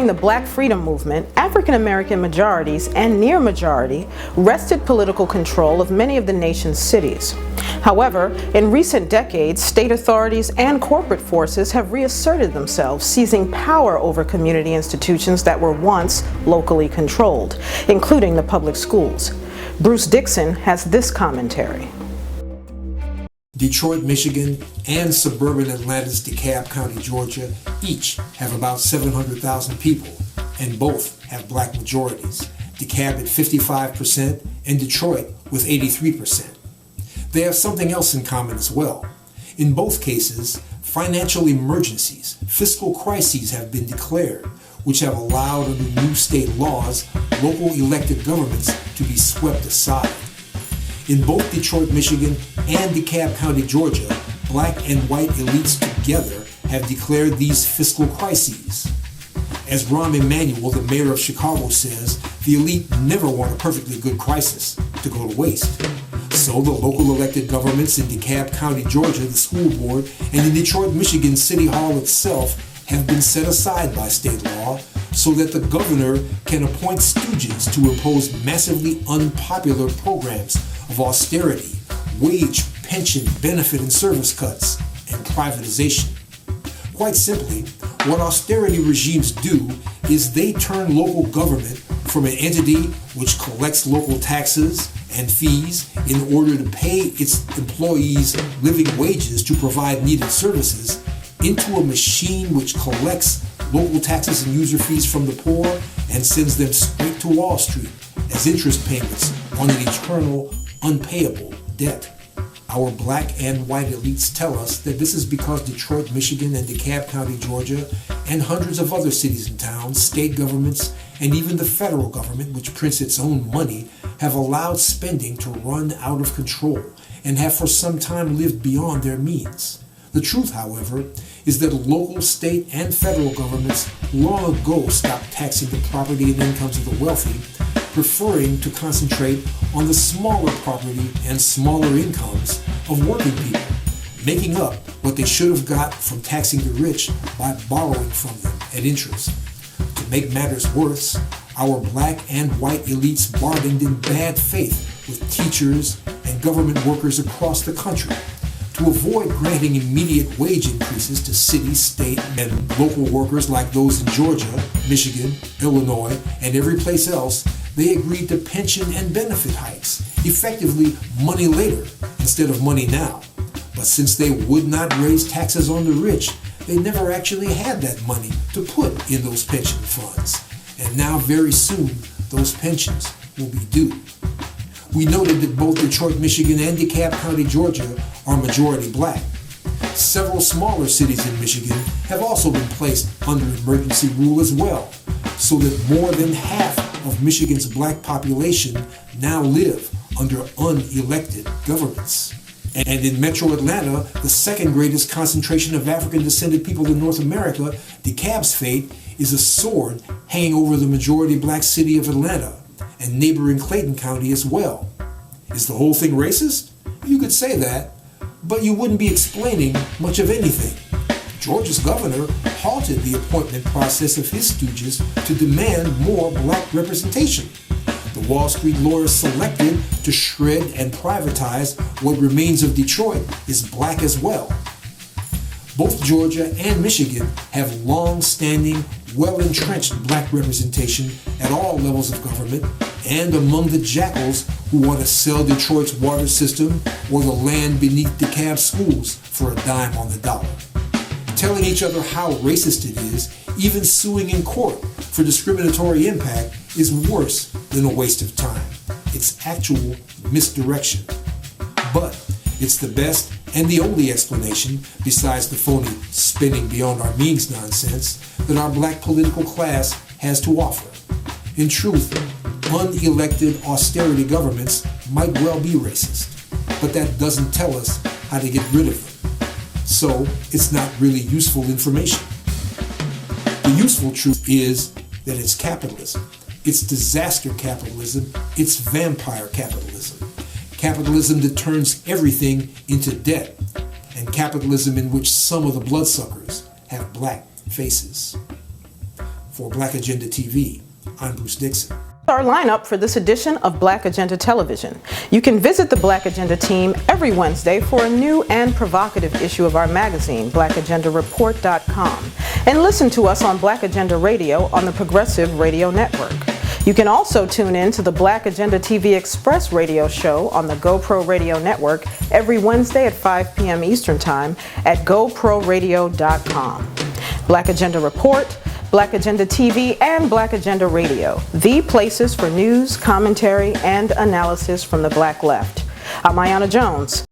During the Black Freedom Movement, African American majorities and near majority wrested political control of many of the nation's cities. However, in recent decades, state authorities and corporate forces have reasserted themselves, seizing power over community institutions that were once locally controlled, including the public schools. Bruce Dixon has this commentary. Detroit, Michigan, and suburban Atlanta's DeKalb County, Georgia, each have about 700,000 people, and both have black majorities, DeKalb at 55% and Detroit with 83%. They have something else in common as well. In both cases, financial emergencies, fiscal crises have been declared, which have allowed under new state laws local elected governments to be swept aside. In both Detroit, Michigan, and DeKalb County, Georgia, black and white elites together have declared these fiscal crises. As Rahm Emanuel, the mayor of Chicago, says, the elite never want a perfectly good crisis to go to waste. So the local elected governments in DeKalb County, Georgia, the school board, and in Detroit, Michigan, City Hall itself have been set aside by state law so that the governor can appoint stooges to impose massively unpopular programs of austerity, wage, pension, benefit, and service cuts, and privatization. Quite simply, what austerity regimes do is they turn local government from an entity which collects local taxes and fees in order to pay its employees living wages to provide needed services into a machine which collects local taxes and user fees from the poor and sends them straight to Wall Street as interest payments on an eternal, unpayable debt. Our black and white elites tell us that this is because Detroit, Michigan, and DeKalb County, Georgia, and hundreds of other cities and towns, state governments, and even the federal government, which prints its own money, have allowed spending to run out of control and have for some time lived beyond their means. The truth, however, is that local, state, and federal governments long ago stopped taxing the property and incomes of the wealthy, preferring to concentrate on the smaller property and smaller incomes of working people, making up what they should have got from taxing the rich by borrowing from them at interest. To make matters worse, our black and white elites bargained in bad faith with teachers and government workers across the country to avoid granting immediate wage increases to city, state, and local workers like those in Georgia, Michigan, Illinois, and every place else. They agreed to pension and benefit hikes, effectively money later instead of money now. But since they would not raise taxes on the rich, they never actually had that money to put in those pension funds. And now very soon, those pensions will be due. We noted that both Detroit, Michigan, and DeKalb County, Georgia are majority black. Several smaller cities in Michigan have also been placed under emergency rule as well, so that more than half of Michigan's black population now live under unelected governments. And in Metro Atlanta, the second greatest concentration of African-descended people in North America, DeKalb's fate is a sword hanging over the majority black city of Atlanta and neighboring Clayton County as well. Is the whole thing racist? You could say that, but you wouldn't be explaining much of anything. Georgia's governor halted the appointment process of his stooges to demand more black representation. The Wall Street lawyers selected to shred and privatize what remains of Detroit is black as well. Both Georgia and Michigan have long-standing, well-entrenched black representation at all levels of government and among the jackals who want to sell Detroit's water system or the land beneath DeKalb schools for a dime on the dollar. Telling each other how racist it is, even suing in court for discriminatory impact, is worse than a waste of time. It's actual misdirection. But it's the best and the only explanation, besides the phony spinning beyond our means nonsense, that our black political class has to offer. In truth, unelected austerity governments might well be racist, but that doesn't tell us how to get rid of them. So it's not really useful information. The useful truth is that it's capitalism. It's disaster capitalism. It's vampire capitalism. Capitalism that turns everything into debt, and capitalism in which some of the bloodsuckers have black faces. For Black Agenda TV, I'm Bruce Dixon. Our lineup for this edition of Black Agenda Television. You can visit the Black Agenda team every Wednesday for a new and provocative issue of our magazine, blackagendareport.com, and listen to us on Black Agenda Radio on the Progressive Radio Network. You can also tune in to the Black Agenda TV Express radio show on the GoPro Radio Network every Wednesday at 5 p.m. Eastern Time at goproradio.com. Black Agenda Report, Black Agenda TV, and Black Agenda Radio, the places for news, commentary, and analysis from the Black left. I'm Iyanna Jones.